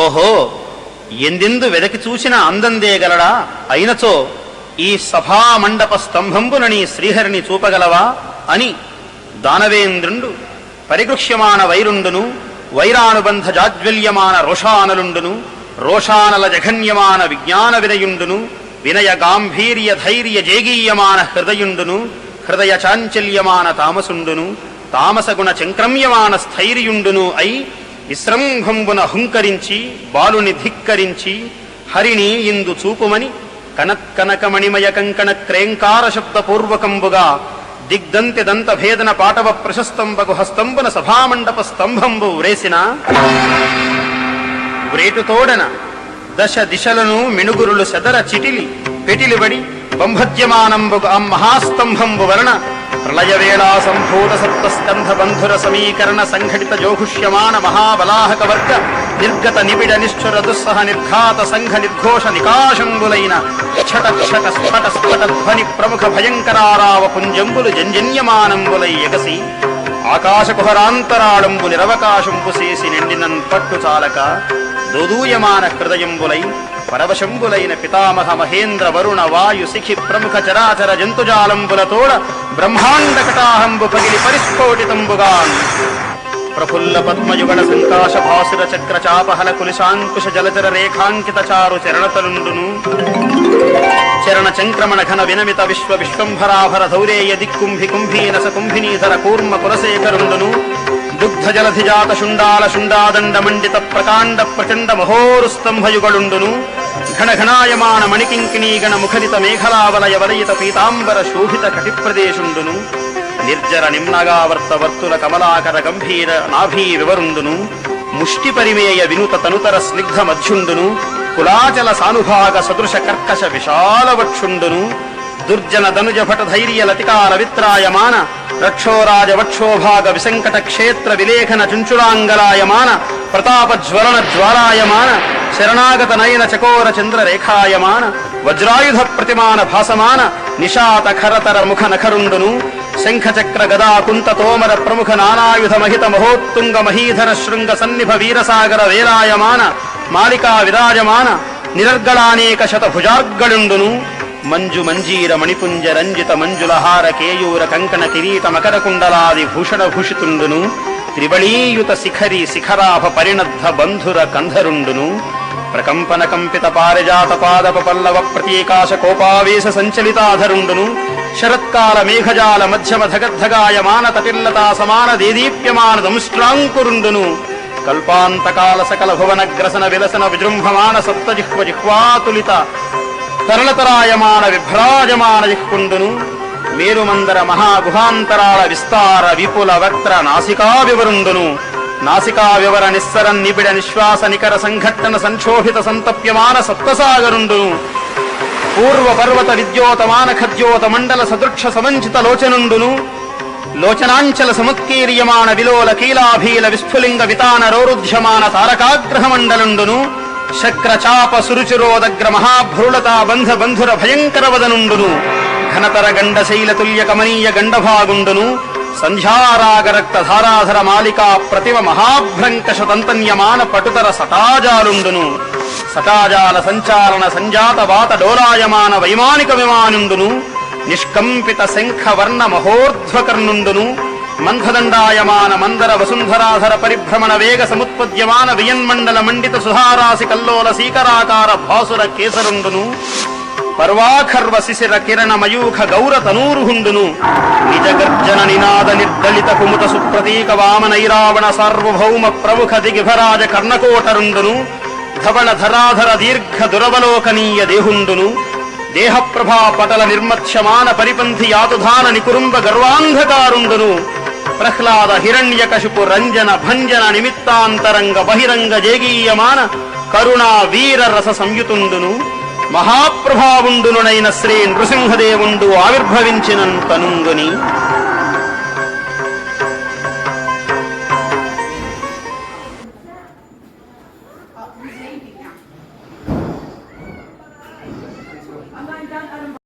ఓహో, ఎందెందు వెదకి చూసిన అందందేగలడా? అయినచో ఈ సభామండప స్తంభంబునని శ్రీహరిని చూపగలవా అని దానవేంద్రుండు పరిగృహ్యమాన వైరుండును, వైరానుబంధ జాజ్వల్యమాన రోషానలుండును, రోషానల జఘన్యమాన విజ్ఞాన వినయుండును, వినయ గాంభీర్య ధైర్య జేగీయమాన హృదయుండును, హృదయ చాంచల్యమాన తామసుండును, తామసగుణ చంక్రమ్యమాన స్థైర్యుండును అయి విశ్రంభంబున హుంకరించి బాలుని ధిక్కరించి హరిని ఇందు చూపుమని కనత్కనకమణిమయ కంకణ క్రేంకార శబ్దపూర్వకంబుగా దిగ్దంతి దంత భేదన పాటవ ప్రశస్తంబగు హస్తంబున సభామండప స్తంభంబు వ్రేసిన వ్రేటుతోడన దశ దిశలను మిణుగురులు సెదర చిటిలి పెటిలిబడి బంభద్యమానంబుగు ఆ మహాస్తంభంబు వలన ప్రళయవేళా సంభూత సప్తస్కంధ బంధుర సమీకరణ సంఘటిత జోఘుష్యమాన మహాబలాహక వర్గ నిర్గత నిబిడ నిష్ఠుర దుస్సహ నిర్ఘాత సంఘ నిర్ఘోష నికాశంబులైన ఛట ఛట స్ఫట స్ఫట ధ్వని ప్రముఖ భయంకరారావ పుంజంబులు జంజన్యమానంబులై ఎగసి ఆకాశకుహరాంతరాళంబు నిరవకాశంబు చేసి నిండినన్ పట్టు చాలక దోదూయమాన హృదయంబులై పరవశంబులైన పితామహ మహేంద్ర వరుణ వాయు శిఖి ప్రముఖ చరాచర జంతుజాలంబులతోడ బ్రహ్మాండ కటాహంబు పగిలి పరిస్ఫోటితంబుగా ప్రఫుల్ల పద్మయుగణ సంకాశ భాసుర చక్ర చాపహల కులిశాంకుశ జలచర రేఖాంకిత చారు చరణతలుండును, చరణ చంక్రమణ ఘన వినమిత విశ్వ విశ్వంభరాభర ధౌరేయ దిక్కుంభి కుంభీనస కుంభినీధర కూర్మ కులశేఖరుండును, దుగ్ధ జలధిజాత శుండాల శుండాదండ మండిత ప్రకాండ ప్రచండ మహోరుస్తంభయుగళుండును, ఘనఘనాయమాన మణికింకిణీగణ ముఖరిత మేఘలావలయ వలయిత పీతాంబర శోభిత కటిప్రదేశుండును, నిర్జర నిమ్నగావర్త వర్తుల కమలాకర గంభీర నాభీ వివరుండును, ముష్టి పరిమేయ వినుత తనుతర స్నిగ్ధ మధ్యుండును, కులాచల సానుభాగ సదృశ కర్కశ విశాలవక్షుండును, దుర్జన ధనుజ భట ధైర్య లతికాల విత్రాయమాన రక్షోరాజ వక్షోభాగ విసంకట క్షేత్ర విలేఖన చుంచులాంగలాయమాన ప్రతాప జ్వలన జ్వాలాయమాన శరణాగత నయన చకోర చంద్ర రేఖాయమాన వజ్రాయుధ ప్రతిమాన భాసమాన నిశాత ఖరతర ముఖ నఖరుండును, శంఖచక్ర గదా కుంత తోమర ప్రముఖ నానాయుధ మహిత మహోత్తుంగ మహీధర శృంగ సన్నిభ వీరసాగర వేలాయమాన మాలికా విరాజమాన నిరర్గళానేక శత భుజార్గళుండును, మంజు మంజీర మణిపుంజ రంజిత మంజులహార కేయూర కంకణ కిరీట మకర కుండలాది భూషణ భూషితుండును, త్రివళీయుత శిఖరి శిఖరాభ పరిణద్ధ బంధుర కంధరుండును, ప్రకంపన కంపిత పారిజాత పాదప పల్లవ ప్రతీకాశ కోపావేశ సంచలితాధరుండును, శరత్కాల మేఘజాల మధ్యమ ధగద్ధగాయమాన తటిల్లతా సమాన దేదీప్యమాన దంష్ట్రాంకురుండును, కల్పాంతకాల సకల భువనగ్రసన విలసన విజృంభమాన సప్తజిహ్వ జిహ్వాతులిత తరళతరాయమాన విభ్రాజమాన జిహ్కుండును, మేరుమందర మహాగుహాంతరాల విస్తార విపుల వక్త్ర నాసికా వివరుండును, నాసికా వివర నిస్సరన్ నిబిడ నిశ్వాస నికర సంఘట్టన సంక్షోభిత సంతప్యమాన సప్తసాగరుండును, పూర్వ పర్వత విద్యోతమాన ఖద్యోత మండల సదృక్ష సమంచిత లోచనుండును, లోచనాంచల సముత్కీర్యమాన విలోల కీలాభీల విస్ఫులింగ వితాన రౌరుధ్యమాన తారకాగ్రహ మండలుండును, శక్రచాప సురుచిరోదగ్ర మహాభ్రులతా బంధ బంధుర భయంకర వదనుండును, ఘనతర గండశైల తుల్య కమనీయ గండభాగుండును, సంధ్యారాగరక్త ధారాధర మాలికా ప్రతిమ మహాభ్రంకష తంతన్యమాన పటుతర సటాజాలుండును, సటాజాల సంచాలన సంజాత వాత డోలాయమాన వైమానిక విమానుండును, నిష్కంపిత శంఖ వర్ణ మహోర్ధ్వకర్ణుండును, మంథదండాయమాన మందర వసుంధరాధర పరిభ్రమణ వేగ సముత్పద్యమాన వియన్మండల మండిత సుధారాసి కల్లోల సీకరాకార భాసుర కేసరుండును, పర్వాఖర్వ శిశిర కిరణ మయూఖ గౌర తనూరుహుండును, నిజ గర్జన నినాద నిర్దళిత కుముత సుప్రతీక వామనైరావణ సార్వభౌమ ప్రముఖ దిగిభరాజ కర్ణకోటరుండును, ధవళ ధరాధర దీర్ఘ దురవలోకనీయ దేహుండును, దేహప్రభా పటల నిర్మత్స్యమాన పరిపంథి యాతుధాన నికురుంబ గర్వాంధకారుండును, ప్రహ్లాద హిరణ్యకశిపు రంజన భంజన నిమిత్తాంతరంగ బహిరంగ జేగీయమాన కరుణా వీర రస సంయుతుండును, మహాప్రభావుండునునైన శ్రీ నృసింహదేవుండు ఆవిర్భవించినంతనుంగుని